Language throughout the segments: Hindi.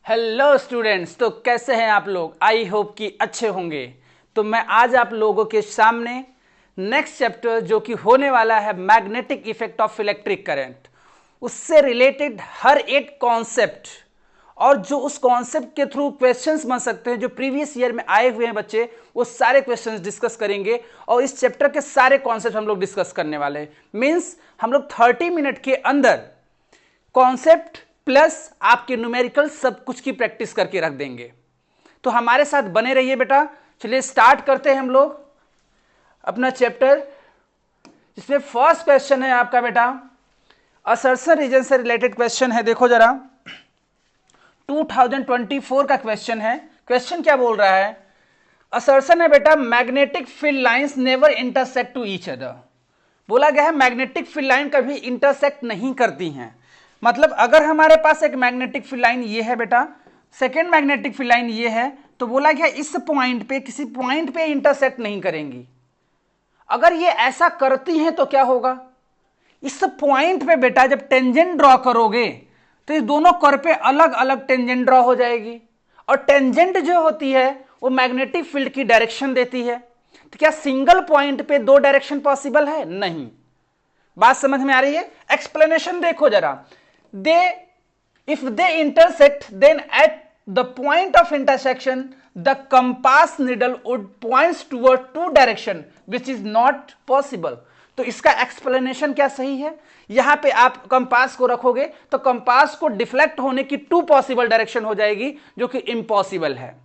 हेलो स्टूडेंट्स, तो कैसे हैं आप लोग। आई होप कि अच्छे होंगे। तो मैं आज आप लोगों के सामने नेक्स्ट चैप्टर जो कि होने वाला है magnetic effect of electric current, उससे रिलेटेड हर एक कॉन्सेप्ट और जो उस कॉन्सेप्ट के थ्रू क्वेश्चंस बन सकते हैं जो प्रीवियस ईयर में आए हुए हैं बच्चे, वो सारे क्वेश्चंस डिस्कस करेंगे। और इस चैप्टर के सारे कॉन्सेप्ट हम लोग डिस्कस करने वाले हैं। मींस हम लोग 30 मिनट के अंदर कॉन्सेप्ट प्लस आपके न्यूमेरिकल सब कुछ की प्रैक्टिस करके रख देंगे। तो हमारे साथ बने रहिए बेटा। चलिए स्टार्ट करते हैं हम लोग अपना चैप्टर, जिसमें फर्स्ट क्वेश्चन है आपका बेटा असर्शन रीजन से रिलेटेड क्वेश्चन है। देखो जरा, 2024 का क्वेश्चन है। क्वेश्चन क्या बोल रहा है? असर्शन है बेटा magnetic field lines never intersect to each other. बोला गया है मैग्नेटिक फील्ड लाइन कभी इंटरसेक्ट नहीं करती हैं। मतलब अगर हमारे पास एक मैग्नेटिक फील्ड लाइन ये है बेटा, सेकेंड मैग्नेटिक फील्ड लाइन ये है, तो बोला गया इस पॉइंट पे किसी पॉइंट पे इंटरसेक्ट नहीं करेंगी। अगर ये ऐसा करती हैं तो क्या होगा? इस पॉइंट पे बेटा जब टेंजेंट ड्रॉ करोगे तो इस दोनों कर्व पे अलग अलग टेंजेंट ड्रॉ हो जाएगी, और टेंजेंट जो होती है वो मैग्नेटिक फील्ड की डायरेक्शन देती है। तो क्या सिंगल पॉइंट पे दो डायरेक्शन पॉसिबल है? नहीं। बात समझ में आ रही है? एक्सप्लेनेशन देखो जरा। If they intersect, then at the point of intersection, the compass needle would points toward two direction, which is not possible. तो इसका एक्सप्लेनेशन क्या सही है? यहां पे आप कंपास को रखोगे तो कंपास को डिफ्लेक्ट होने की टू पॉसिबल डायरेक्शन हो जाएगी, जो कि इम्पॉसिबल है।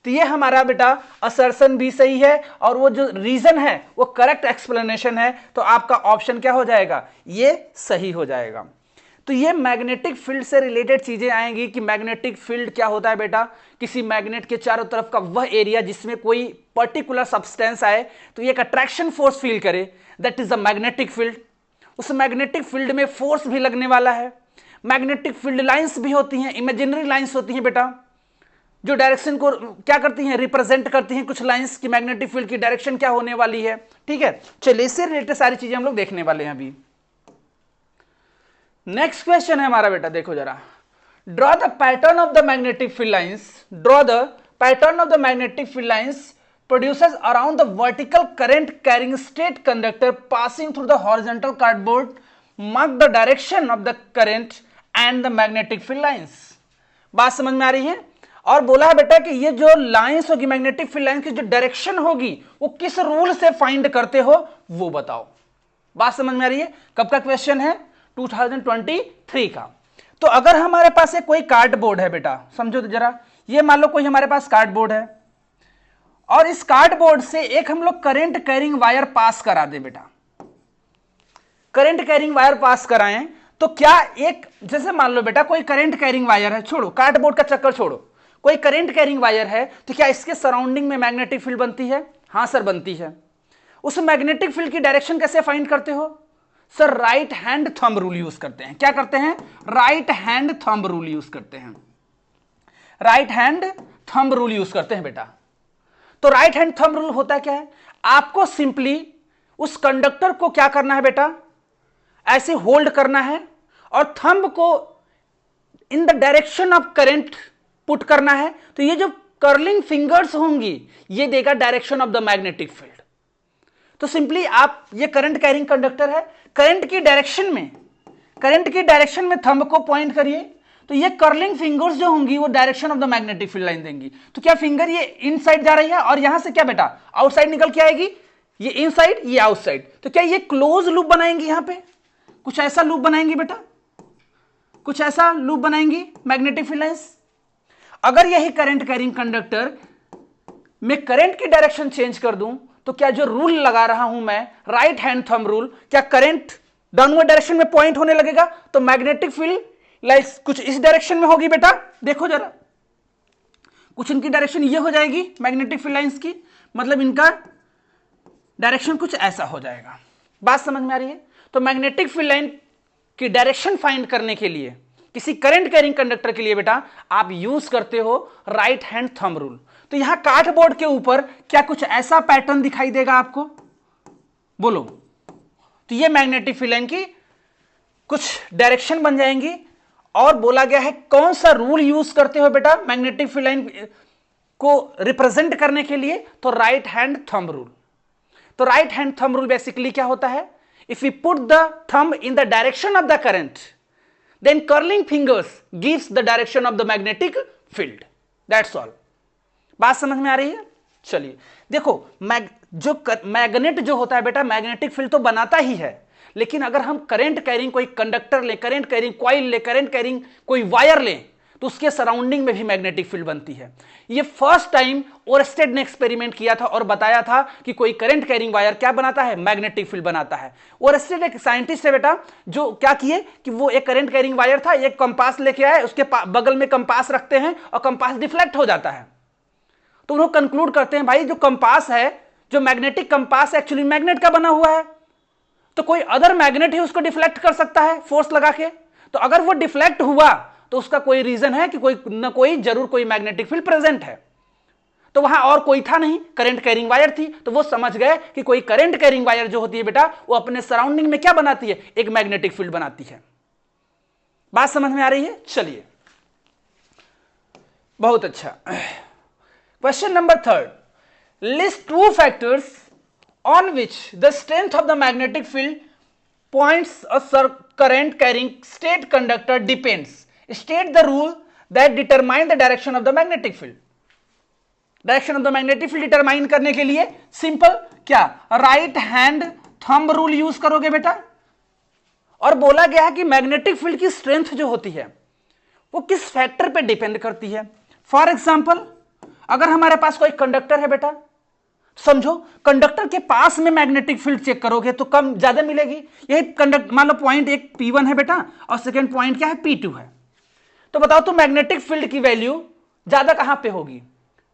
तो ये हमारा बेटा असर्शन भी सही है, और वो जो रीजन है वो करेक्ट एक्सप्लेनेशन है। तो आपका ऑप्शन क्या हो जाएगा? ये सही हो जाएगा। तो ये मैग्नेटिक फील्ड से रिलेटेड चीजें आएंगी कि मैग्नेटिक फील्ड क्या होता है बेटा। किसी मैग्नेट के चारों तरफ का वह एरिया जिसमें कोई पर्टिकुलर सब्सटेंस आए तो ये एक अट्रैक्शन फोर्स फील करे, that is the magnetic field. उस मैग्नेटिक फील्ड में फोर्स भी लगने वाला है। मैग्नेटिक फील्ड लाइंस भी होती हैं, इमेजिनरी लाइंस होती हैं बेटा, जो डायरेक्शन को क्या करती हैं? रिप्रेजेंट करती हैं। कुछ लाइंस की मैग्नेटिक फील्ड की डायरेक्शन क्या होने वाली है। ठीक है, चलिए इससे रिलेटेड सारी चीजें हम लोग देखने वाले हैं अभी। नेक्स्ट क्वेश्चन है हमारा बेटा, देखो जरा। Draw the pattern of the magnetic field lines. Draw the pattern of the magnetic field lines produces around the vertical current carrying straight conductor passing through the horizontal cardboard. Mark the direction of the current and the magnetic field lines. बात समझ में आ रही है? और बोला है बेटा कि ये जो लाइंस होगी मैग्नेटिक फील्ड लाइंस की जो डायरेक्शन होगी वो किस रूल से फाइंड करते हो वो बताओ। बात समझ में आ रही है? कब का क्वेश्चन है? 2023 का। तो अगर हमारे पास एक कोई कार्डबोर्ड है बेटा, समझो तो जरा, ये मान लो कोई हमारे पास कार्डबोर्ड है, और इस कार्डबोर्ड से एक हम लोग करंट कैरिंग वायर पास करा दे बेटा। करंट कैरिंग वायर पास कराएं तो क्या एक, जैसे मान लो बेटा कोई करंट कैरिंग वायर है, छोड़ो कार्डबोर्ड का चक्कर छोड़ो, कोई करंट कैरिंग वायर है, तो क्या इसके सराउंडिंग में मैग्नेटिक फील्ड बनती है? हां सर बनती है। उस मैग्नेटिक फील्ड की डायरेक्शन कैसे फाइंड करते हो? Sir right hand thumb rule use करते हैं। क्या करते हैं? Right hand thumb rule use करते हैं। Right hand thumb rule use करते हैं बेटा। तो राइट हैंड थंब रूल होता क्या है? आपको सिंपली उस कंडक्टर को क्या करना है बेटा? ऐसे होल्ड करना है, और थंब को इन the direction of current put करना है। तो ये जो कर्लिंग फिंगर्स होंगी ये देगा direction of the magnetic field. तो सिंपली आप, ये करंट कैरिंग कंडक्टर है, करंट की डायरेक्शन में थंब को पॉइंट करिए, तो ये कर्लिंग फिंगर्स जो होंगी वो direction of the magnetic field line देंगी। तो क्या फिंगर ये इनसाइड जा रही है, और यहां से क्या बेटा आउटसाइड निकल के आएगी, ये इनसाइड ये आउटसाइड। तो क्या ये क्लोज लूप बनाएंगी? यहां पे कुछ ऐसा लूप बनाएंगी बेटा, कुछ ऐसा लूप बनाएंगी मैग्नेटिक फील्ड लाइंस। अगर यही करंट कैरिंग कंडक्टर में करंट की डायरेक्शन चेंज कर दूं तो क्या जो रूल लगा रहा हूं मैं, राइट हैंड थंब रूल, क्या करंट डाउनवर्ड डायरेक्शन में पॉइंट होने लगेगा? तो मैग्नेटिक फील्ड लाइंस कुछ इस डायरेक्शन में होगी बेटा। देखो जरा, कुछ इनकी डायरेक्शन ये हो जाएगी मैग्नेटिक फील्ड लाइंस की, मतलब इनका डायरेक्शन कुछ ऐसा हो जाएगा। बात समझ में आ रही है? तो मैग्नेटिक फील्ड लाइन की डायरेक्शन फाइंड करने के लिए किसी करंट कैरिंग कंडक्टर के लिए बेटा आप यूज करते हो राइट हैंड थंब रूल। तो यहां कार्डबोर्ड के ऊपर क्या कुछ ऐसा पैटर्न दिखाई देगा आपको? बोलो। तो ये मैग्नेटिक फील्ड लाइन की कुछ डायरेक्शन बन जाएंगी, और बोला गया है कौन सा रूल यूज करते हो बेटा मैग्नेटिक फील्ड लाइन को रिप्रेजेंट करने के लिए, तो राइट हैंड थंब रूल। तो right hand thumb rule basically क्या होता है, if you put the thumb in the direction of the current then curling fingers gives the direction of the magnetic field, that's all. बात समझ में आ रही है? चलिए देखो, मैग्नेट जो होता है बेटा मैग्नेटिक फील्ड तो बनाता ही है, लेकिन अगर हम करंट कैरिंग कोई कंडक्टर ले, करंट कैरिंग कॉइल ले, करंट कैरिंग कोई वायर ले, तो उसके सराउंडिंग में भी मैग्नेटिक फील्ड बनती है। ये फर्स्ट टाइम ओरस्टेड ने एक्सपेरिमेंट किया था और बताया था कि कोई करंट कैरिंग वायर क्या बनाता है, मैग्नेटिक फील्ड बनाता है। ओरस्टेड एक साइंटिस्ट है बेटा, जो क्या किए कि वो एक करंट कैरिंग वायर था, एक कंपास लेके आए, उसके बगल में कंपास रखते हैं और कंपास डिफ्लेक्ट हो जाता है। तो उन्होंने कंक्लूड करते हैं भाई जो कंपास है, जो मैग्नेटिक कंपास एक्चुअली मैग्नेट का बना हुआ है, तो कोई अदर मैग्नेट ही उसको डिफ्लेक्ट कर सकता है फोर्स लगा के। तो अगर वो डिफ्लेक्ट हुआ तो उसका कोई रीजन है कि कोई न कोई जरूर कोई मैग्नेटिक फील्ड प्रेजेंट है। तो वहां और कोई था नहीं, करंट कैरिंग वायर थी। तो वो समझ गए कि कोई करंट कैरिंग वायर जो होती है बेटा वो अपने सराउंडिंग में क्या बनाती है, एक मैग्नेटिक फील्ड बनाती है। बात समझ में आ रही है? चलिए बहुत अच्छा। Question number 3, list 2 factors on which the strength of the magnetic field points a current carrying state conductor depends. State the rule that determine the direction of the magnetic field. Direction of the magnetic field determine करने के लिए सिंपल क्या, right hand thumb rule use करोगे बेटा। और बोला गया है कि मैग्नेटिक फील्ड की स्ट्रेंथ जो होती है वो किस फैक्टर पे डिपेंड करती है। फॉर एग्जाम्पल अगर हमारे पास कोई कंडक्टर है बेटा, समझो कंडक्टर के पास में मैग्नेटिक फील्ड चेक करोगे तो कम ज्यादा मिलेगी। यही कंडक्टर मान लो पॉइंट एक P1 है बेटा और सेकंड पॉइंट क्या है P2 है, तो बताओ तो मैग्नेटिक फील्ड की वैल्यू ज्यादा कहां पे होगी।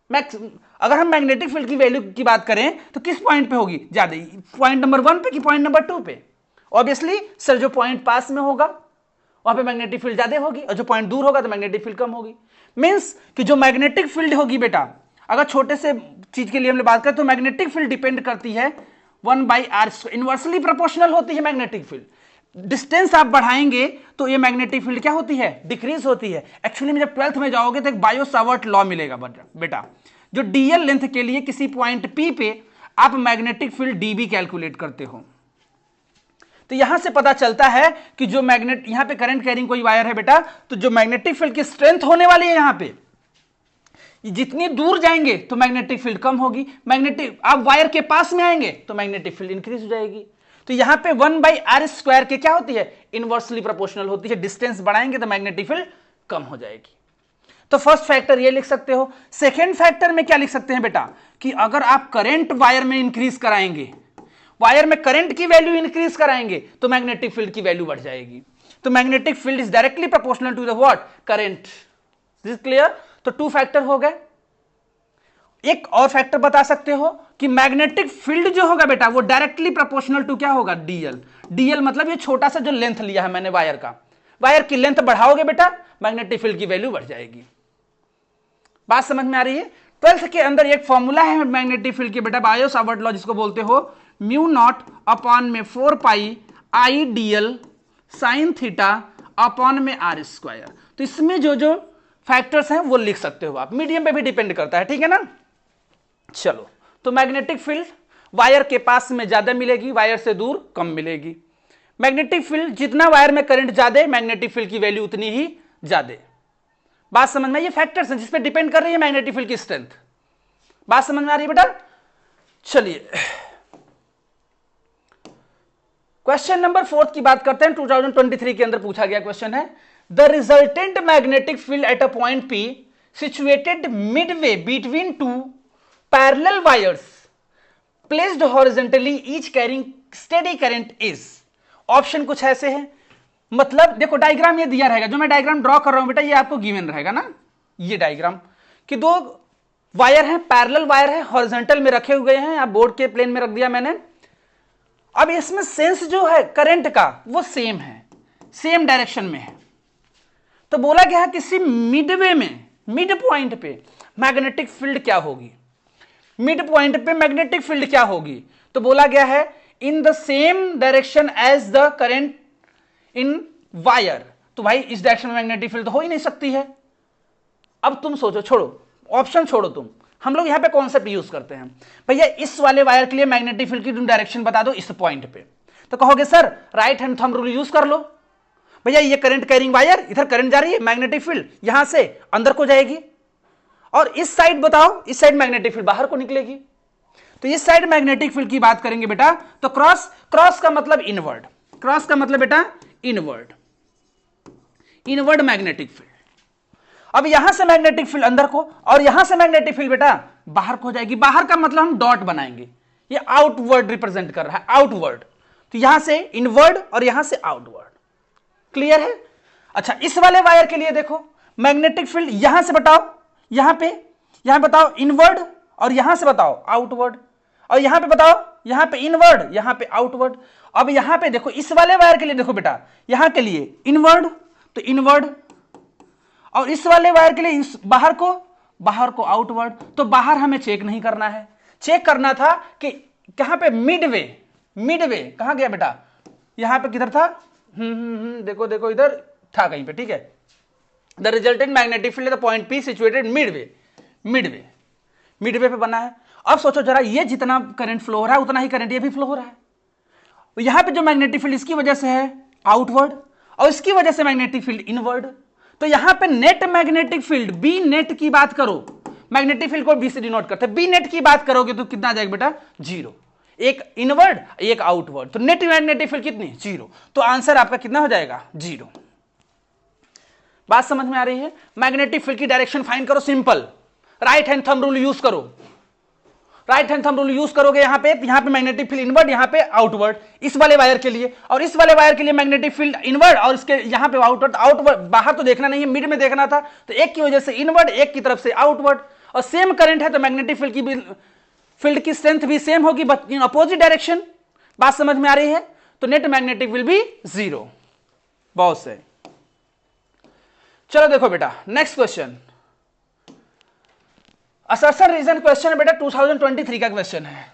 अगर हम मैग्नेटिक फील्ड की वैल्यू की बात करें तो किस पॉइंट पे होगी ज्यादा, पॉइंट नंबर 1 पे कि पॉइंट नंबर 2 पे। ऑब्वियसली सर जो पॉइंट पास में होगा वहां पे मैग्नेटिक फील्ड ज्यादा होगी और जो पॉइंट दूर होगा तो मैग्नेटिक फील्ड कम होगी। मींस कि जो मैग्नेटिक फील्ड होगी बेटा, अगर छोटे से चीज के लिए हम बात करें तो मैग्नेटिक फील्ड डिपेंड करती है 1/r², इनवर्सली प्रोपोर्शनल होती है मैग्नेटिक फील्ड। डिस्टेंस आप बढ़ाएंगे तो ये मैग्नेटिक फील्ड क्या होती है, डिक्रीज होती है। एक्चुअली में जब 12th में जाओगे तो एक बायो सावर्ट लॉ मिलेगा बेटा, जो डीएल लेंथ के लिए किसी पॉइंट P पे आप मैग्नेटिक फील्ड dB कैलकुलेट करते हो। तो यहां से पता चलता है कि जो मैग्नेट यहां पे करंट कैरिंग कोई वायर है बेटा, तो जो मैग्नेटिक फील्ड की स्ट्रेंथ होने वाली है यहां पे, जितनी दूर जाएंगे तो मैग्नेटिक फील्ड कम होगी, मैग्नेटिक आप वायर के पास में आएंगे तो मैग्नेटिक फील्ड इंक्रीज हो जाएगी। तो यहां पे 1/r² के क्या होती है, इनवर्सली प्रोपोर्शनल होती है। डिस्टेंस बढ़ाएंगे तो मैग्नेटिक फील्ड कम हो जाएगी। तो फर्स्ट फैक्टर ये लिख सकते हो। सेकेंड फैक्टर में क्या लिख सकते हैं बेटा, कि अगर आप करंट वायर में इंक्रीज कराएंगे, वायर में करंट की वैल्यू इंक्रीज कराएंगे तो मैग्नेटिक फील्ड की वैल्यू बढ़ जाएगी। तो magnetic field is directly proportional to the what, current. This clear? तो 2 फैक्टर हो गए। एक और फैक्टर बता सकते हो कि मैग्नेटिक फील्ड जो होगा बेटा वो डायरेक्टली प्रोपोर्शनल टू क्या होगा, डीएल। डीएल मतलब ये छोटा सा जो लेंथ लिया है मैंने वायर का, वायर की लेंथ बढ़ाओगे बेटा मैग्नेटिक फील्ड की वैल्यू बढ़ जाएगी। बात समझ में आ रही है? 12th के अंदर एक फॉर्मूला है मैग्नेटिक फील्ड के बेटा, बायो सावर्ट लॉ जिसको बोलते हो μ0/4π I dl sin theta upon में r²। तो इसमें जो फैक्टर्स हैं वो लिख सकते हो आप, मीडियम पे भी डिपेंड करता है, ठीक है ना। चलो, तो मैग्नेटिक फील्ड वायर के पास में ज्यादा मिलेगी, वायर से दूर कम मिलेगी। मैग्नेटिक फील्ड जितना वायर में करंट ज्यादा, मैग्नेटिक फील्ड की वैल्यू उतनी ही ज्यादा। बात समझ में? ये फैक्टर्स हैं जिस पे डिपेंड कर रही है मैग्नेटिक फील्ड की स्ट्रेंथ। बात समझ में आ रही है बेटा? चलिए क्वेश्चन नंबर 4 की बात करते हैं। 2023 के अंदर पूछा गया क्वेश्चन है, the resultant magnetic field at a point P situated midway between 2 parallel wires placed horizontally each carrying steady current is। Option कुछ ऐसे हैं, मतलब देखो डायग्राम ये दिया रहेगा, जो मैं डायग्राम ड्रॉ कर रहा हूं बेटा ये आपको गिवन रहेगा ना, ये डायग्राम कि 2 वायर हैं, पैरेलल वायर है, हॉरिजॉन्टल में रखे हुए हैं, आप बोर्ड के प्लेन में रख दिया मैंने। अब इसमें सेंस जो है करंट का वो सेम है, सेम डायरेक्शन में है। तो बोला गया है किसी मिडवे में, मिड पॉइंट पे मैग्नेटिक फील्ड क्या होगी, मिड पॉइंट पे मैग्नेटिक फील्ड क्या होगी। तो बोला गया है in the same direction as the current in wire तो भाई इस डायरेक्शन में मैग्नेटिक फील्ड तो हो ही नहीं सकती है। अब तुम सोचो, छोड़ो ऑप्शन छोड़ो, तुम हम लोग यहां पे कॉन्सेप्ट यूज करते हैं। भैया इस वाले वायर के लिए मैग्नेटिक फील्ड की तुम डायरेक्शन बता दो इस पॉइंट पे, तो कहोगे sir right hand thumb rule use कर लो। भैया ये करंट कैरिंग वायर, इधर करंट जा रही है, मैग्नेटिक फील्ड यहां से अंदर को जाएगी, और इस साइड बताओ, इस साइड मैग्नेटिक फील्ड बाहर को निकलेगी। तो इस साइड मैग्नेटिक फील्ड की बात करेंगे बेटा, तो क्रॉस, क्रॉस का मतलब इनवर्ड, क्रॉस का मतलब बेटा इनवर्ड, इनवर्ड मैग्नेटिक फील्ड। अब यहां से मैग्नेटिक फील्ड अंदर को, और यहां से मैग्नेटिक फील्ड बेटा बाहर को हो जाएगी। बाहर का मतलब हम डॉट बनाएंगे, ये आउटवर्ड रिप्रेजेंट कर रहा है, आउटवर्ड। तो यहां से इनवर्ड और यहां से आउटवर्ड, क्लियर है। अच्छा इस वाले वायर के लिए देखो, मैग्नेटिक फील्ड यहां से बताओ, यहां पे, यहां बताओ इनवर्ड, और यहां से बताओ आउटवर्ड, और यहां पे बताओ, यहां पे इनवर्ड, यहां पे आउटवर्ड। अब यहां पे देखो इस वाले वायर के लिए देखो बेटा, यहां के लिए इनवर्ड तो इनवर्ड, और इस वाले वायर के लिए इस बाहर को, बाहर को आउटवर्ड। तो बाहर हमें चेक नहीं करना है, चेक करना था कि कहां पे मिडवे, मिडवे कहां गया बेटा, यहां पे किधर था, देखो देखो इधर था कहीं पे, ठीक है। The resultant magnetic field the point P situated Midway, Midway, Midway पे बना है। अब सोचो जरा, ये जितना करंट फ्लो हो रहा है उतना ही करंट ये भी फ्लो हो रहा है। तो यहां पे जो मैग्नेटिक फील्ड इसकी वजह से है आउटवर्ड, और इसकी वजह से मैग्नेटिक फील्ड इनवर्ड। तो यहां पे net magnetic field B net की बात करो, मैग्नेटिक फील्ड को बी से डिनोट करते हैं, बी नेट की बात करोगे तो कितना आ जाएगा बेटा, जीरो। एक इनवर्ड एक आउटवर्ड, तो नेट मैग्नेटिक फील्ड कितनी, जीरो। तो आंसर आपका कितना हो जाएगा, जीरो। बात समझ में आ रही है। मैग्नेटिक फील्ड की डायरेक्शन फाइंड करो, simple, right hand thumb rule use करो, right hand thumb rule use करोगे। यहां पे मैग्नेटिक फील्ड इनवर्ड, यहां पे आउटवर्ड, इस वाले वायर के लिए, और इस वाले वायर के लिए मैग्नेटिक फील्ड इनवर्ड, और इसके यहां पे आउटवर्ड, आउटवर्ड बाहर तो देखना नहीं है, मिड में देखना था, तो एक की वजह से इनवर्ड, एक की तरफ से आउटवर्ड, और सेम करंट है तो मैग्नेटिक फील्ड की फील्ड की स्ट्रेंथ भी सेम होगी बट इन अपोजिट डायरेक्शन। बात समझ में आ रही है। तो net magnetic will be zero. बहुत सही। चलो देखो बेटा next question, assertion reason question है बेटा, 2023 का क्वेश्चन है।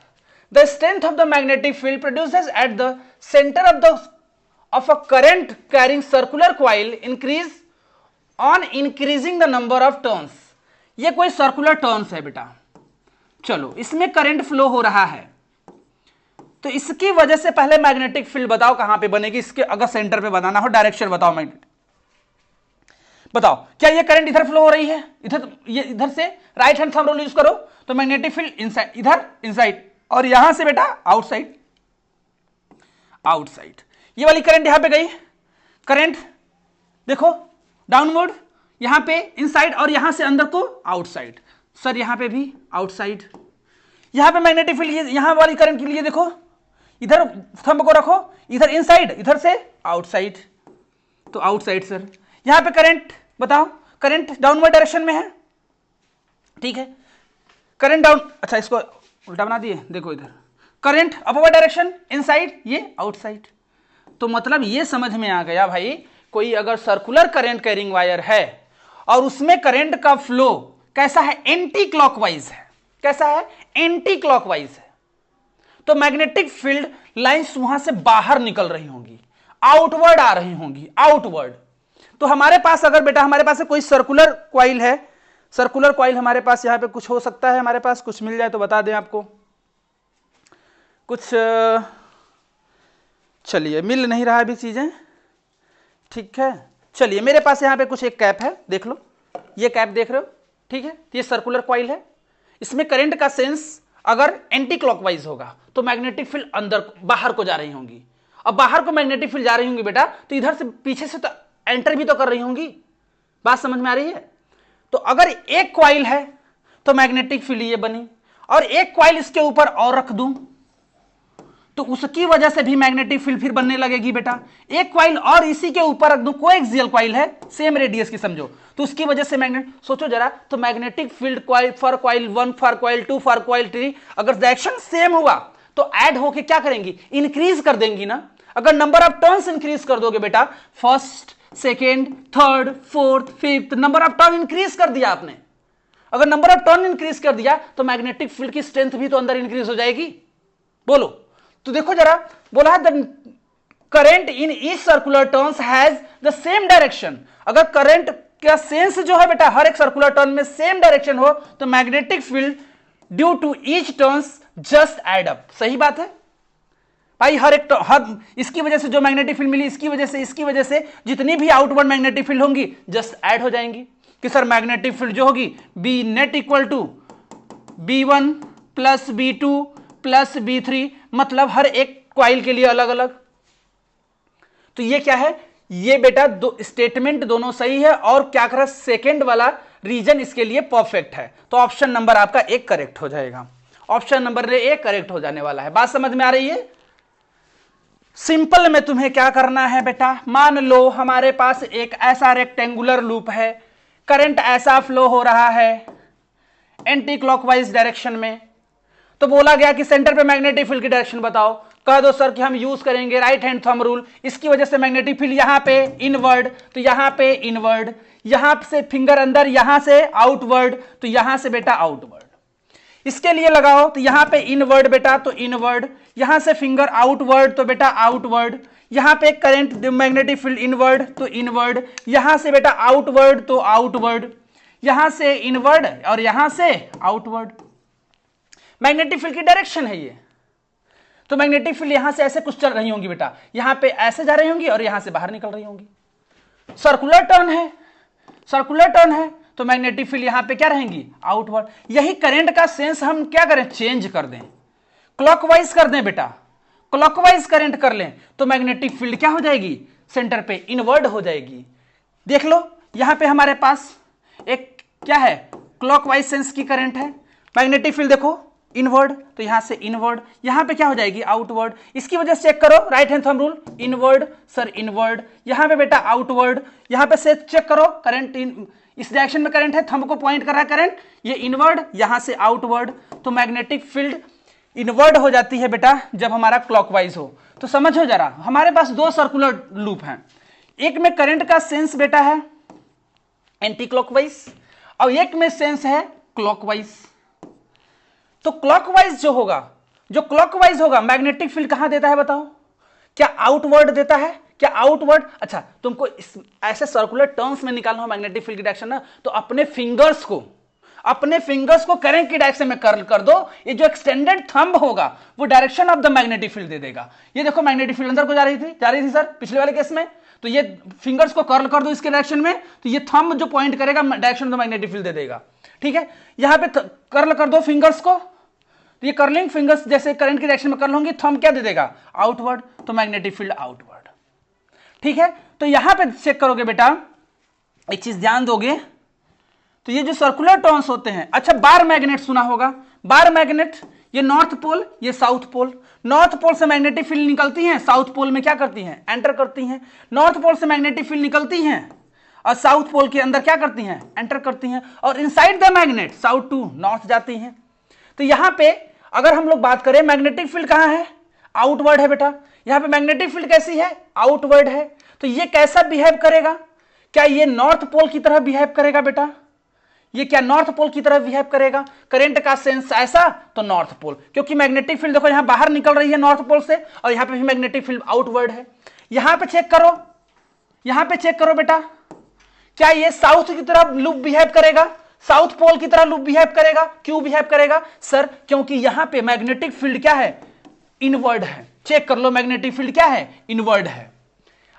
The strength of the magnetic field produces at the centre of a current carrying circular coil increase on increasing the number of turns. ये कोई सर्कुलर टर्न्स है बेटा, चलो इसमें करंट फ्लो हो रहा है, तो इसकी वजह से पहले मैग्नेटिक फील्ड बताओ कहां पे बनेगी, इसके अगर सेंटर पे बनाना हो, डायरेक्शन बताओ मैग्नेटिक, बताओ क्या ये करंट इधर फ्लो हो रही है, इधर, ये इधर से right hand thumb rule use करो तो मैग्नेटिक फील्ड इनसाइड, इधर इनसाइड, और यहां से बेटा आउटसाइड, आउटसाइड। ये वाली करंट यहां पे गई, करंट देखो डाउनवर्ड, यहां पे इनसाइड, और यहां से अंदर को आउटसाइड। सर यहां पे भी आउटसाइड, यहां पे मैग्नेटिक फील्ड, यहां वाली करंट के लिए देखो, इधर थंब को रखो, इधर इनसाइड, इधर से आउटसाइड, तो आउटसाइड सर। यहां पे करंट बताओ, करंट डाउनवर्ड डायरेक्शन में है, ठीक है, करंट डाउन, अच्छा इसको उल्टा बना दिए, देखो इधर करंट अपवर्ड डायरेक्शन इनसाइड, ये आउटसाइड। तो मतलब ये समझ में आ गया भाई, कोई अगर सर्कुलर करंट कैरिंग वायर है और उसमें करंट का फ्लो कैसा है, एंटी क्लॉकवाइज है, कैसा है, एंटी क्लॉकवाइज है, तो मैग्नेटिक फील्ड लाइंस वहां से बाहर निकल रही होंगी, आउटवर्ड आ रही होंगी, आउटवर्ड। तो हमारे पास अगर बेटा हमारे पास कोई सर्कुलर कॉइल है, सर्कुलर कॉइल हमारे पास यहां पे कुछ हो सकता है, हमारे पास कुछ मिल जाए तो बता दें आपको, कुछ चलिए मिल नहीं रहा अभी चीजें, ठीक है। चलिए मेरे पास यहां पे कुछ एक कैप है, देख लो, ये कैप देख रहे हो, ठीक है, ये सर्कुलर कॉइल है, इसमें करंट का सेंस अगर एंटी क्लॉकवाइज होगा तो मैग्नेटिक फील्ड अंदर बाहर को जा रही होंगी। अब बाहर को मैग्नेटिक फील्ड जा रही होंगी बेटा, तो इधर से पीछे से तो एंटर भी तो कर रही होंगी। बात समझ में आ रही है। तो अगर एक कॉइल है तो मैग्नेटिक फील्ड ये बनी, और एक कॉइल इसके ऊपर और रख दूं तो उसकी वजह से भी मैग्नेटिक फील्ड फिर बनने लगेगी बेटा। एक कॉइल और इसी के ऊपर रख दूं, कोएक्सियल कॉइल है, सेम रेडियस की समझो, तो उसकी वजह से मैग्नेट, सोचो जरा, तो magnetic field coil for coil 1 for coil 2 for coil 3 अगर डायरेक्शन सेम हुआ तो ऐड होके क्या करेंगी, इंक्रीज कर देंगी ना। अगर नंबर ऑफ टर्न्स इंक्रीज कर दोगे बेटा, first second third fourth fifth, number of turn increase कर दिया आपने, अगर नंबर ऑफ टर्न इंक्रीज कर दिया तो मैग्नेटिक फील्ड की स्ट्रेंथ भी तो अंदर इंक्रीज हो जाएगी। बोलो, तो देखो जरा, बोला है current in each circular turns has the same direction. अगर करंट का सेंस जो है बेटा हर एक सर्कुलर टर्न में सेम डायरेक्शन हो तो magnetic field due to each turns just add up. सही बात है भाई, हर इसकी वजह से जो मैग्नेटिक फील्ड मिली, इसकी वजह से जितनी भी आउटवर्ड मैग्नेटिक फील्ड होंगी जस्ट ऐड हो जाएंगी कि सर मैग्नेटिक फील्ड जो होगी B net equal to B1 plus B2 plus B3, मतलब हर एक क्वाइल के लिए अलग अलग। तो ये क्या है, ये बेटा स्टेटमेंट दोनों सही है और क्या कर सेकेंड वाला रीजन इसके लिए परफेक्ट है। तो ऑप्शन नंबर आपका 1 करेक्ट हो जाएगा। ऑप्शन नंबर 1 करेक्ट हो जाने वाला है। बात समझ में आ रही है? सिंपल में तुम्हें क्या करना है बेटा, मान लो हमारे पास एक ऐसा रेक्टेंगुलर लूप है, करंट ऐसा फ्लो हो रहा है एंटी क्लॉकवाइज डायरेक्शन में। तो बोला गया कि सेंटर पे मैग्नेटिक फील्ड की डायरेक्शन बताओ। कह दो सर कि हम यूज करेंगे राइट हैंड थंब रूल। इसकी वजह से मैग्नेटिक फील्ड यहां पे इनवर्ड, तो यहां पे इनवर्ड, यहां से फिंगर अंदर, यहां से आउटवर्ड, तो यहां से बेटा आउटवर्ड। इसके लिए लगाओ तो यहां पे इनवर्ड बेटा तो इनवर्ड, यहां से फिंगर आउटवर्ड तो बेटा आउटवर्ड, यहां पे करंट मैग्नेटिक फील्ड इनवर्ड तो इनवर्ड, यहां से बेटा आउटवर्ड तो आउटवर्ड, यहां से इनवर्ड और यहां से आउटवर्ड। मैग्नेटिक फील्ड की डायरेक्शन है ये। तो मैग्नेटिक फील्ड यहां से ऐसे कुछ चल रही होंगी बेटा, यहां पे ऐसे जा रही होंगी और यहां से बाहर निकल रही होंगी। सर्कुलर टर्न है, सर्कुलर टर्न है तो मैग्नेटिक फील्ड यहां पे क्या रहेंगी, आउटवर्ड। यही करंट का सेंस हम क्या करें, चेंज कर दें, क्लॉकवाइज कर दें बेटा, क्लॉकवाइज करंट कर लें तो मैग्नेटिक फील्ड क्या हो जाएगी, सेंटर पे इनवर्ड हो जाएगी। देख लो यहां पे हमारे पास एक क्या है, क्लॉकवाइज सेंस की करंट है, मैग्नेटिक फील्ड देखो इनवर्ड, तो यहां से इनवर्ड, यहां पे क्या हो जाएगी, आउटवर्ड। इसकी वजह से चेक करो right hand thumb rule, inward sir inward, यहां पे बेटा आउटवर्ड, यहां पे से चेक करो करंट इस डायरेक्शन में करंट है, थंब को पॉइंट कर रहा है करंट, ये इनवर्ड, यहां से आउटवर्ड। तो मैग्नेटिक फील्ड इनवर्ड हो जाती है बेटा जब हमारा क्लॉकवाइज हो। तो समझो जरा, हमारे पास 2 सर्कुलर लूप हैं, एक में करंट का सेंस बेटा है एंटी क्लॉकवाइज और एक में सेंस है क्लॉकवाइज। तो क्लॉकवाइज जो होगा, जो क्लॉकवाइज होगा मैग्नेटिक फील्ड कहां देता है बताओ, क्या आउटवर्ड देता है, क्या आउटवर्ड। अच्छा तुमको ऐसे सर्कुलर टर्म्स में निकालना हो मैग्नेटिक फील्ड की डायरेक्शन ना, तो अपने फिंगर्स को करंट की डायरेक्शन में कर्ल कर दो, ये जो एक्सटेंडेड थंब होगा वो direction of the magnetic field दे देगा। ये देखो मैग्नेटिक फील्ड अंदर को जा रही थी सर पिछले वाले केस में, तो ये फिंगर्स को कर्ल कर दो इसके डायरेक्शन में, तो ये थंब जो पॉइंट करेगा direction of the magnetic field दे देगा। ठीक है, यहां पे कर्ल कर दो फिंगर्स को, तो ये कर्लिंग फिंगर्स जैसे करंट की डायरेक्शन में कर्ल होंगी, थंब क्या दे देगा, आउटवर्ड, तो मैग्नेटिक फील्ड आउटवर्ड। ठीक है, तो यहां पे चेक करोगे बेटा, एक चीज ध्यान दोगे, तो ये जो सर्कुलर टर्न्स होते हैं, अच्छा बार मैग्नेट सुना होगा, बार मैग्नेट, ये नॉर्थ पोल ये साउथ पोल, नॉर्थ पोल से मैग्नेटिक फील्ड निकलती है, साउथ पोल में क्या करती हैं, एंटर करती हैं। नॉर्थ पोल से मैग्नेटिक फील्ड निकलती हैं और साउथ पोल के अंदर क्या करती हैं, एंटर करती हैं, और inside the magnet south to north जाती हैं। तो यहां पे अगर हम लोग बात करें मैग्नेटिक फील्ड कहां है, आउटवर्ड है बेटा, यहां पे मैग्नेटिक फील्ड कैसी है, आउटवर्ड है। तो ये कैसा बिहेव करेगा, क्या ये नॉर्थ पोल की तरह बिहेव करेगा बेटा, ये क्या नॉर्थ पोल की तरह बिहेव करेगा, करंट का सेंस ऐसा तो नॉर्थ पोल, क्योंकि मैग्नेटिक फील्ड देखो यहां बाहर निकल रही है नॉर्थ पोल से, और यहां पे भी मैग्नेटिक फील्ड आउटवर्ड है। यहां पे चेक करो, यहां पे चेक करो बेटा, क्या ये साउथ की तरह लूप बिहेव करेगा, साउथ पोल की तरह लूप बिहेव करेगा। क्यों बिहेव करेगा सर, क्योंकि यहां पे मैग्नेटिक फील्ड क्या है, इनवर्ड है। चेक कर लो मैग्नेटिक फील्ड क्या है, इनवर्ड है।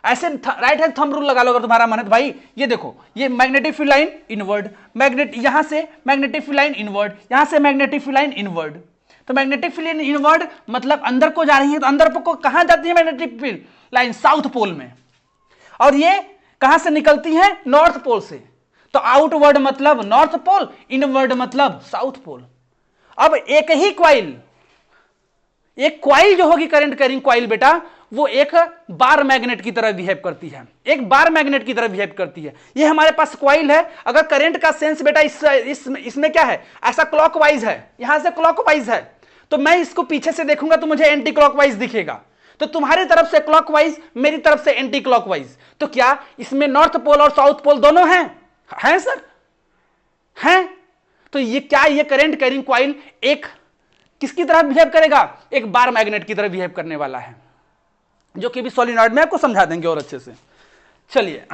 ऐसे राइट हैंड थंब रूल लगा लो अगर तुम्हारा मन है तो भाई, ये देखो ये magnetic field line inward, magnet यहां से मैग्नेटिक फील्ड लाइन इनवर्ड, यहां से मैग्नेटिक फील्ड लाइन इनवर्ड। तो मैग्नेटिक फील्ड लाइन इनवर्ड मतलब अंदर को जा रही है, तो अंदर को कहां जाती है magnetic field line, south pole में, और ये कहां से निकलती है, नॉर्थ पोल से। तो आउटवर्ड मतलब नॉर्थ पोल, इनवर्ड मतलब साउथ पोल। अब एक ही क्वाइल, एक क्वाइल जो होगी करंट कैरिंग क्वाइल बेटा, वो एक बार मैग्नेट की तरह बिहेव करती है, एक बार मैग्नेट की तरह बिहेव करती है। ये हमारे पास क्वाइल है, अगर करंट का सेंस बेटा इसमें क्या है, ऐसा क्लॉकवाइज है, यहां से क्लॉकवाइज है, तो मैं इसको पीछे से देखूंगा तो मुझे एंटी क्लॉकवाइज दिखेगा। तो तुम्हारी तरफ से क्लॉकवाइज, मेरी तरफ से एंटी क्लॉकवाइज, तो क्या इसमें नॉर्थ पोल और साउथ पोल दोनों हैं सर, हैं। तो ये क्या, ये करंट कैरिंग क्वाइल एक किसकी तरह बिहेव करेगा, एक बार मैग्नेट की तरह बिहेव करने वाला है। जो कि भी सोलिनॉइड में आपको समझा देंगे और अच्छे से। चलिए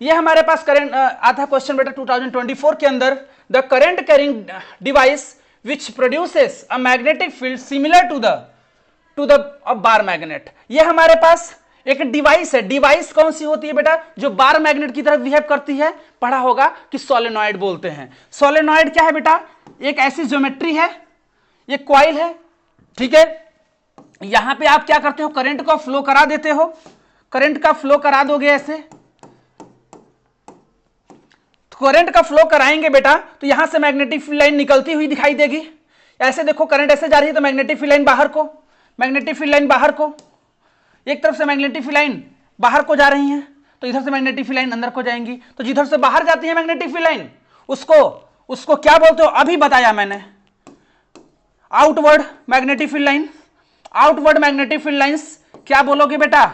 ये हमारे पास करंट आता है क्वेश्चन बेटा 2024 के अंदर, the current carrying device which produces a magnetic field similar to the bar magnet. ये हमारे पास एक डिवाइस है। डिवाइस कौन सी होती है बेटा? जो बार मैग्नेट की तरफ बिहेव करती है। पढ़ा होगा कि सोलेनॉइड बोलते हैं। सोलेनॉइड क्या है बेटा? एक ऐसी ज्योमेट्री है, ये कॉइल है, ठीक है। यहां पे आप क्या करते हो? करंट का फ्लो करा देते हो। करंट का फ्लो करा दोगे ऐसे, करंट का फ्लो कराएंगे बेटा तो यहां से मैग्नेटिक फील्ड लाइन निकलती हुई दिखाई देगी। ऐसे देखो, करंट ऐसे जा रही है तो मैग्नेटिक फील्ड लाइन बाहर को, मैग्नेटिक फील्ड लाइन बाहर को, एक तरफ से मैग्नेटिक फील्ड लाइन बाहर को जा रही है तो इधर से मैग्नेटिक फील्ड लाइन अंदर को जाएंगी। तो जिधर से बाहर जाती है मैग्नेटिक फील्ड लाइन उसको क्या बोलते हो? अभी बताया मैंने, outward magnetic field line. Outward magnetic field lines क्या बोलोगे बेटा?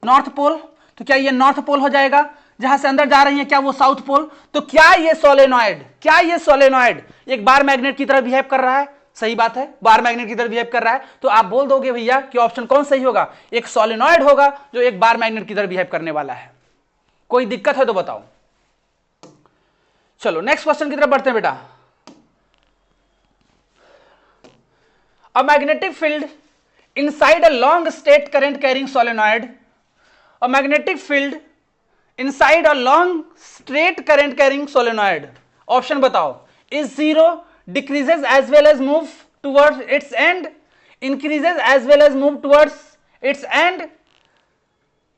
North pole. तो क्या ये नॉर्थ पोल हो जाएगा? जहां से अंदर जा रही है क्या वो साउथ पोल? तो क्या ये सोलेनॉइड एक बार मैग्नेट की तरह बिहेव कर रहा है? सही बात है, बार मैग्नेट की तरह बिहेव कर रहा है। तो आप बोल दोगे भैया कि ऑप्शन कौन सही होगा? एक सोलेनॉइड होगा जो एक बार मैग्नेट की तरह बिहेव करने वाला है। कोई दिक्कत है तो बताओ। चलो नेक्स्ट क्वेश्चन की तरफ बढ़ते हैं बेटा। अ magnetic field inside a long state current carrying solenoid, a magnetic field inside a long straight current carrying solenoid, option बताओ, is zero, decreases as well as move towards its end, increases as well as move towards its end,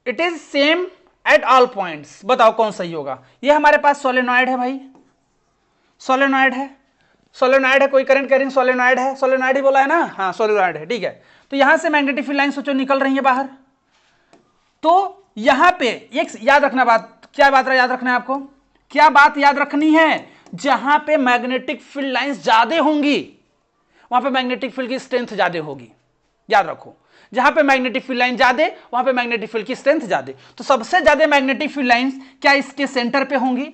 it is same at all points। बताओ कौन सही होगा? ये हमारे पास सोलेनॉइड है भाई, सोलेनॉइड है, कोई करंट कैरिंग सोलेनॉइड है, सोलेनॉइड ही बोला है ना? हाँ सोलेनॉइड है, ठीक है। तो यहां से मैग्नेटिक फील्ड लाइन सोचो निकल रही है बाहर। तो यहां पे एक याद रखना बात, क्या बात याद रखना है आपको? क्या बात याद रखनी है? जहां पे मैग्नेटिक फील्ड लाइंस ज्यादा होंगी वहां पे मैग्नेटिक फील्ड की स्ट्रेंथ ज्यादा होगी। याद रखो, जहां पे मैग्नेटिक फील्ड लाइन ज्यादा वहां पे मैग्नेटिक फील्ड की स्ट्रेंथ ज्यादा। तो सबसे ज्यादा मैग्नेटिक फील्ड लाइंस क्या इसके सेंटर पे होंगी?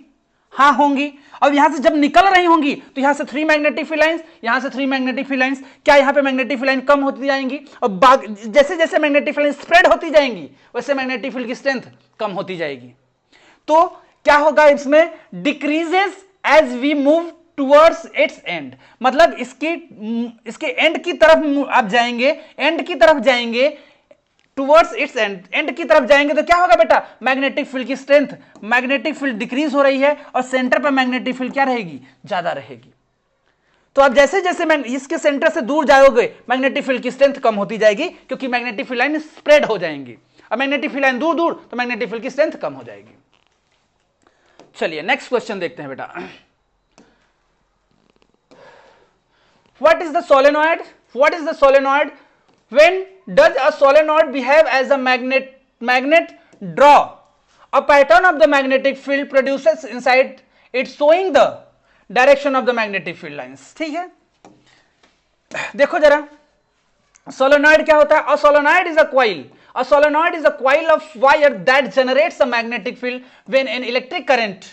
हाँ होंगी। अब यहां से जब निकल रही होंगी तो यहां से 3 मैग्नेटिक फील्ड लाइंस, यहां से 3 मैग्नेटिक फील्ड लाइंस, क्या यहां पे मैग्नेटिक फील्ड लाइन कम होती जाएंगी? और जैसे जैसे मैग्नेटिक फील्ड लाइन स्प्रेड होती जाएंगी वैसे मैग्नेटिक फील्ड की स्ट्रेंथ कम होती जाएगी। तो क्या होगा इसमें? Decreases as we move towards its end, मतलब इसके एंड की तरफ आप जाएंगे, एंड की तरफ जाएंगे, टुवर्ड्स इट्स एंड की तरफ जाएंगे तो क्या होगा बेटा? मैग्नेटिक फील्ड की स्ट्रेंथ, मैग्नेटिक फील्ड डिक्रीज हो रही है और सेंटर पर मैग्नेटिक फील्ड क्या रहेगी? ज्यादा रहेगी। तो अब जैसे जैसे इसके सेंटर से दूर जाओगे मैग्नेटिक फील्ड की स्ट्रेंथ कम होती जाएगी, क्योंकि मैग्नेटिक फील्ड लाइन स्प्रेड हो जाएंगी। अब मैग्नेटिक फील्ड लाइन दूर दूर तो मैग्नेटिक फील्ड की स्ट्रेंथ कम हो जाएगी। चलिए नेक्स्ट क्वेश्चन देखते हैं बेटा। What is the solenoid? When does a solenoid behave as a magnet draw a pattern of the magnetic field produces inside it showing the direction of the magnetic field lines? ठीक है, देखो जरा solenoid क्या होता है? A solenoid is a coil. A solenoid is a coil of wire that generates a magnetic field when an electric current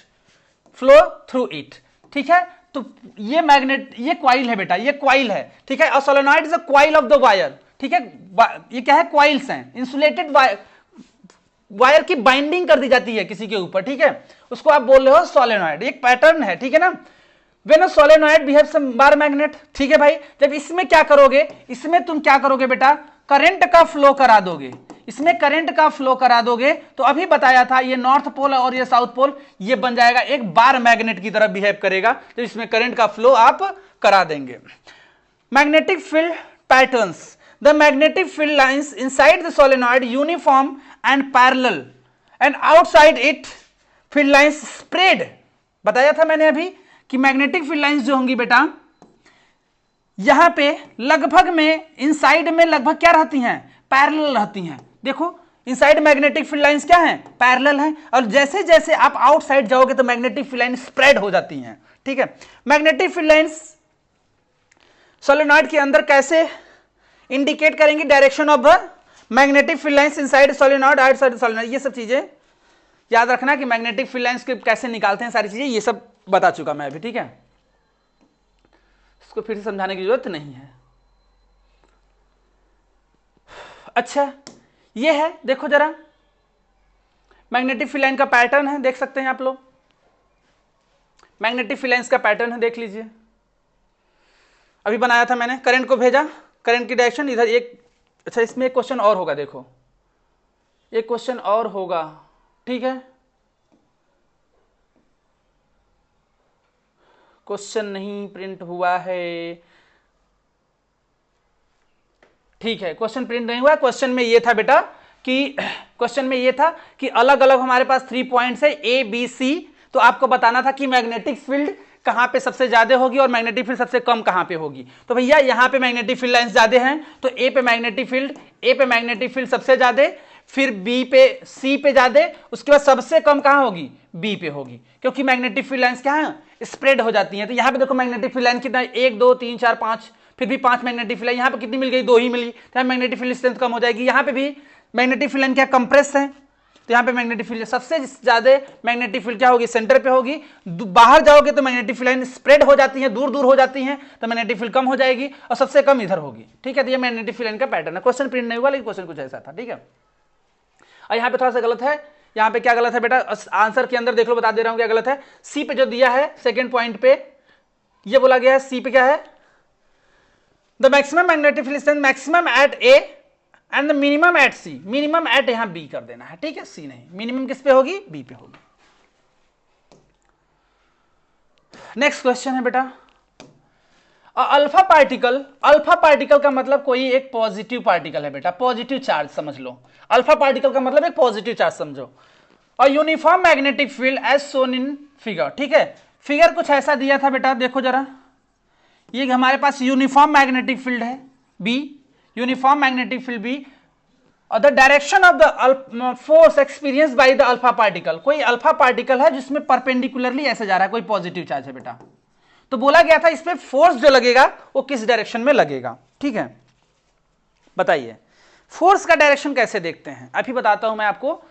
flow through it. ठीक है, तो ये कॉइल है बेटा, ये कॉइल है, ठीक है। A solenoid is a coil of the wire, ठीक है। ये क्या है? कॉइल्स हैं, इंसुलेटेड वायर की बाइंडिंग कर दी जाती है किसी के ऊपर, ठीक है। उसको आप बोल रहे हो सोलेनॉइड, एक पैटर्न है, ठीक है ना। When a solenoid behaves some bar magnet, ठीक है भाई। जब इसमें क्या करोगे? इसमें तुम क्या करोगे बेटा? करंट का फ्लो करा दोगे। इसमें करंट का फ्लो करा दोगे तो अभी बताया था ये नॉर्थ पोल और ये साउथ पोल, ये बन जाएगा एक बार मैग्नेट की तरह बिहेव करेगा। तो इसमें करंट का फ्लो आप करा देंगे। Magnetic field patterns, the magnetic field lines inside the solenoid uniform and parallel and outside it field lines spread। बताया था मैंने अभी कि मैग्नेटिक फील्ड लाइंस जो होंगी बेटा यहां पे लगभग में इनसाइड में लगभग क्या रहती हैं? पैरेलल रहती हैं। देखो इनसाइड मैग्नेटिक फील्ड लाइंस क्या हैं? पैरेलल हैं। और जैसे जैसे आप आउटसाइड जाओगे तो मैग्नेटिक फील्ड लाइन स्प्रेड हो जाती हैं, ठीक है। मैग्नेटिक फील्ड लाइंस सोलेनॉइड के अंदर कैसे इंडिकेट करेंगे direction of the magnetic field lines inside solenoid, outside solenoid? ये सब चीजें याद रखना कि मैग्नेटिक फील्ड लाइंस कैसे निकालते हैं, सारी चीजें ये सब बता चुका मैं अभी, ठीक है। इसको फिर से समझाने की जरूरत नहीं है। अच्छा, ये है, देखो जरा मैग्नेटिक फील्ड लाइन का पैटर्न है, देख सकते हैं आप लोग। मैग्नेटिक फील्ड लाइंस का पैटर्न है, देख लीजिए। अभी बनाया था मैंने, करंट को भेजा, करंट की डायरेक्शन इधर एक। अच्छा, इसमें एक क्वेश्चन और होगा, देखो एक क्वेश्चन और होगा, ठीक है। क्वेश्चन नहीं प्रिंट हुआ है, ठीक है, क्वेश्चन प्रिंट नहीं हुआ। क्वेश्चन में ये था बेटा कि क्वेश्चन में ये था कि अलग अलग हमारे पास 3 पॉइंट्स है ए बी सी, तो आपको बताना था कि मैग्नेटिक फील्ड कहां पे सबसे ज्यादा होगी और मैग्नेटिक फील्ड सबसे कम कहां पे होगी। तो भैया यहां पे मैग्नेटिक फील्ड लाइंस ज्यादा हैं, तो ए पे मैग्नेटिक फील्ड सबसे ज्यादा, फिर बी पे, सी पे ज्यादा, उसके बाद सबसे कम कहां होगी, बी पे होगी, क्योंकि मैग्नेटिक फील्ड लाइंस क्या है, स्प्रेड हो जाती हैं। तो यहां पे देखो मैग्नेटिक फील्ड लाइन कितना है, 1 2 3 4 5, फिर भी 5 मैग्नेटिक फील्ड लाइन, यहां पे कितनी मिल गई, 2 ही मिली, तो मैग्नेटिक फील्ड स्ट्रेंथ कम हो जाएगी। यहां पे भी मैग्नेटिक फील्ड लाइन क्या कंप्रेस है, तो यहां पे मैग्नेटिक फील्ड सबसे ज्यादा मैग्नेटिक फील्ड क्या होगी, सेंटर पे होगी। बाहर जाओगे तो मैग्नेटिक फील्ड लाइन स्प्रेड हो जाती है, दूर दूर हो जाती हैं, तो मैग्नेटिक फील्ड कम हो जाएगी और सबसे कम इधर होगी, ठीक है। तो ये मैग्नेटिक फील्ड लाइन का पैटर्न है। क्वेश्चन प्रिंट नहीं हुआ, लेकिन क्वेश्चन कुछ ऐसा था, ठीक है। और यहाँ पे थोड़ा सा गलत है, यहाँ पे क्या गलत है बेटा, आंसर के अंदर देख लो, बता दे रहा हूं क्या गलत है। सी पे जो दिया है सेकेंड पॉइंट पे, ये बोला गया है, सी पे क्या है, the maximum magnetic field strength maximum at A and the minimum at C, minimum at यहां बी कर देना है, ठीक है, सी नहीं, मिनिमम किस पे होगी, बी पे होगी। नेक्स्ट क्वेश्चन है बेटा, अल्फा पार्टिकल का मतलब कोई एक पॉजिटिव पार्टिकल है बेटा, पॉजिटिव चार्ज समझ लो। अल्फा पार्टिकल का मतलब एक पॉजिटिव चार्ज समझो। और uniform magnetic field as shown in figure, ठीक है। फिगर कुछ ऐसा दिया था बेटा, देखो जरा, ये हमारे पास यूनिफॉर्म मैग्नेटिक फील्ड है B, uniform magnetic field B, और the direction of the force experience by the alpha particle, कोई अल्फा पार्टिकल है जिसमें परपेंडिकुलरली ऐसे जा रहा है, कोई पॉजिटिव चार्ज है बेटा। तो बोला गया था इस पे फोर्स जो लगेगा वो किस डायरेक्शन में लगेगा, ठीक है। बताइए फोर्स का डायरेक्शन कैसे देखते हैं, अभी बताता हूं मैं आपको।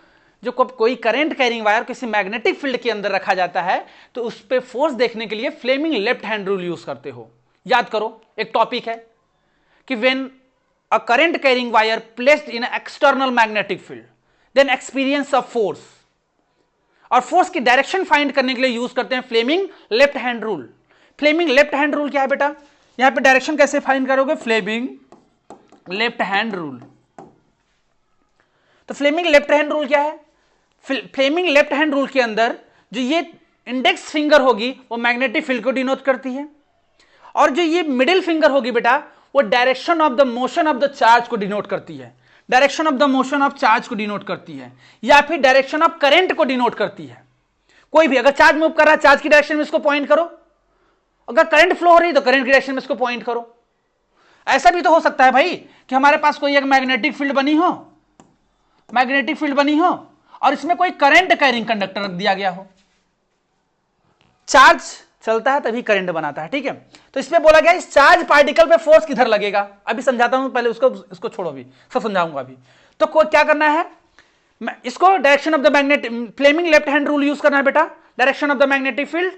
जो कोई करंट कैरिंग वायर किसी मैग्नेटिक फील्ड के अंदर रखा जाता है, तो उस पे फोर्स देखने के लिए Fleming left hand rule use करते हो। याद करो, एक टॉपिक है कि when a current carrying wire placed in an external magnetic field then experience of force, और फोर्स की डायरेक्शन फाइंड करने के लिए यूज करते हैं Fleming left hand rule. Fleming left hand rule क्या है बेटा, यहां पे डायरेक्शन कैसे फाइंड करोगे, फ्लेमिंग लेफ्ट हैंड रूल। तो फ्लेमिंग लेफ्ट हैंड रूल क्या है, फ्लेमिंग लेफ्ट हैंड रूल के अंदर जो ये इंडेक्स फिंगर होगी वो मैग्नेटिक फील्ड को डिनोट करती है, और जो ये मिडिल फिंगर होगी बेटा वो direction of the motion of the charge को डिनोट करती है, direction of the motion of charge को डिनोट करती है, या फिर डायरेक्शन ऑफ करंट को डिनोट करती है। कोई भी अगर चार्ज मूव कर रहा है, चार्ज की डायरेक्शन में इसको पॉइंट करो, अगर करंट फ्लो हो रही है तो करंट की डायरेक्शन में इसको पॉइंट करो। ऐसा भी तो हो सकता है भाई कि हमारे पास कोई एक मैग्नेटिक फील्ड बनी हो, मैग्नेटिक फील्ड बनी हो और इसमें कोई करंट कैरिंग कंडक्टर रख दिया गया हो, चार्ज चलता है तभी करंट बनाता है, ठीक है। तो इसमें बोला गया इस चार्ज पार्टिकल पे फोर्स किधर लगेगा, अभी समझाता हूं, पहले उसको छोड़ो, अभी सब समझाऊंगा अभी। तो क्या करना है, इसको direction of the magnetic Fleming left hand rule use करना है बेटा, direction of the magnetic field,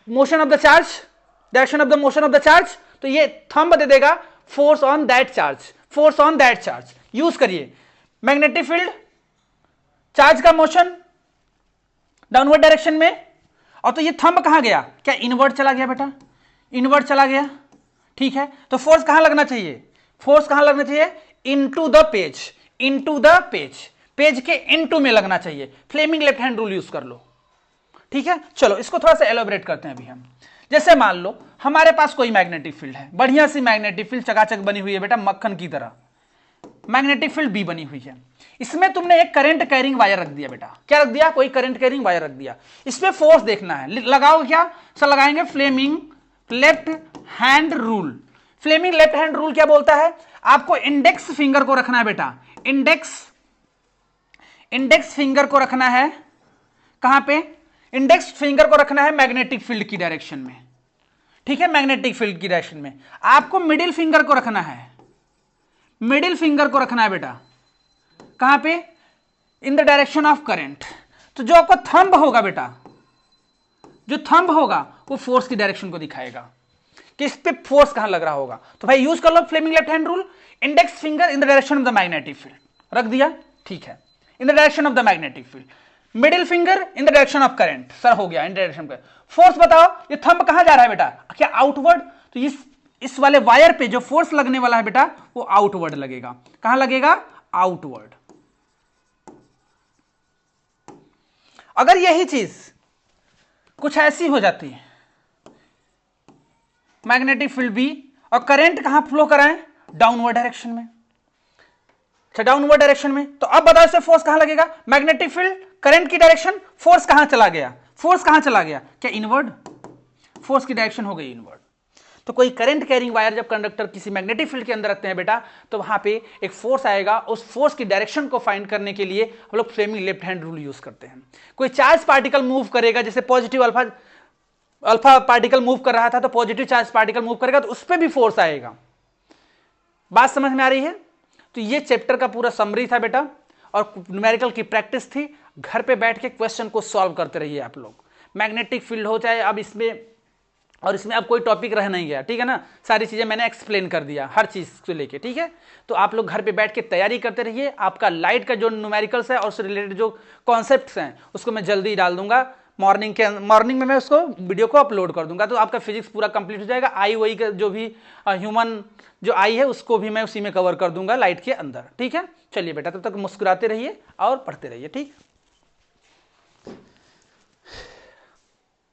motion of the charge, direction of the motion of the charge, तो ये थंब दे देगा force on that charge, force on that charge use करिए। मैग्नेटिक फील्ड, चार्ज का मोशन डाउनवर्ड डायरेक्शन में, और तो ये थंब कहां गया, क्या इनवर्ट चला गया बेटा, इनवर्ट चला गया, ठीक है। तो फोर्स कहां लगना चाहिए, फोर्स कहां लगना चाहिए, into the page, into the page, page के इनटू में लगना चाहिए। Fleming left hand rule use कर लो, ठीक है। चलो इसको थोड़ा सा एलोबरेट करते हैं अभी हम। जैसे मान लो हमारे पास कोई मैग्नेटिक फील्ड है, बढ़िया सी मैग्नेटिक फील्ड चकाचक बनी हुई है बेटा, मक्खन की तरह मैग्नेटिक फील्ड बी बनी हुई है, इसमें तुमने एक करंट कैरिंग वायर रख दिया बेटा, क्या रख दिया, कोई करंट कैरिंग वायर रख दिया, इसमें फोर्स देखना है, लगाओ क्या सर, लगाएंगे Fleming left hand rule. Fleming left hand rule क्या बोलता है, आपको इंडेक्स फिंगर को रखना है बेटा, इंडेक्स फिंगर को रखना है कहां पे, इंडेक्स फिंगर को रखना है मैग्नेटिक फील्ड की डायरेक्शन में, ठीक है, मैग्नेटिक फील्ड की डायरेक्शन में। आपको मिडिल फिंगर को रखना है, मिडिल फिंगर को रखना है बेटा कहां पे, इन द डायरेक्शन ऑफ करंट। तो जो आपका थंब होगा बेटा, जो थंब होगा वो फोर्स की डायरेक्शन को दिखाएगा कि इस पे फोर्स कहां लग रहा होगा। तो भाई यूज कर लो Fleming left hand rule. Index finger in the direction of the magnetic field, रख दिया, ठीक है, in the direction of the magnetic field. Middle finger in the direction of current, सर हो गया इन डायरेक्शन पे। फोर्स बताओ, ये थंब कहां जा रहा है बेटा, क्या आउटवर्ड? तो इस वाले वायर पे जो फोर्स लगने वाला है बेटा वो आउटवर्ड लगेगा। कहां लगेगा? आउटवर्ड। अगर यही चीज कुछ ऐसी हो जाती है, मैग्नेटिक फील्ड बी और करंट कहां फ्लो कराएं? डाउनवर्ड डायरेक्शन में। अच्छा डाउनवर्ड डायरेक्शन में, तो अब बताओ इससे फोर्स कहां लगेगा? मैग्नेटिक फील्ड, करंट की डायरेक्शन, फोर्स कहां चला गया? फोर्स कहां चला गया? क्या इनवर्ड? फोर्स की डायरेक्शन हो गई इनवर्ड। तो कोई करंट कैरिंग वायर जब कंडक्टर किसी मैग्नेटिक फील्ड के अंदर रखते हैं बेटा, तो वहां पे एक फोर्स आएगा, उस फोर्स की डायरेक्शन को फाइंड करने के लिए हम लोग Fleming left hand rule use करते हैं। कोई चार्ज पार्टिकल मूव करेगा, जैसे पॉजिटिव अल्फा पार्टिकल मूव कर रहा था, तो पॉजिटिव चार्ज पार्टिकल मूव करेगा तो उस पर भी फोर्स आएगा। बात समझ में आ रही है? तो ये चैप्टर का पूरा समरी था बेटा, और न्यूमेरिकल की प्रैक्टिस थी। घर पे बैठ के क्वेश्चन को सॉल्व करते रहिए आप लोग। मैग्नेटिक फील्ड हो चाहे अब इसमें, और इसमें अब कोई टॉपिक रह नहीं गया, ठीक है ना, सारी चीजें मैंने एक्सप्लेन कर दिया हर चीज को लेके, ठीक है। तो आप लोग घर पे बैठ के तैयारी करते रहिए। आपका लाइट का जो न्यूमेरिकल्स है और उससे रिलेटेड जो कॉन्सेप्ट्स हैं उसको मैं जल्दी डाल दूंगा। मॉर्निंग में मैं उसको वीडियो को अपलोड कर दूंगा, तो आपका फिजिक्स पूरा कंप्लीट हो जाएगा। आई वही का जो भी ह्यूमन जो आई है उसको भी मैं उसी में कवर कर दूंगा लाइट के अंदर, ठीक है। चलिए बेटा, तब तक मुस्कुराते रहिए और पढ़ते रहिए, ठीक।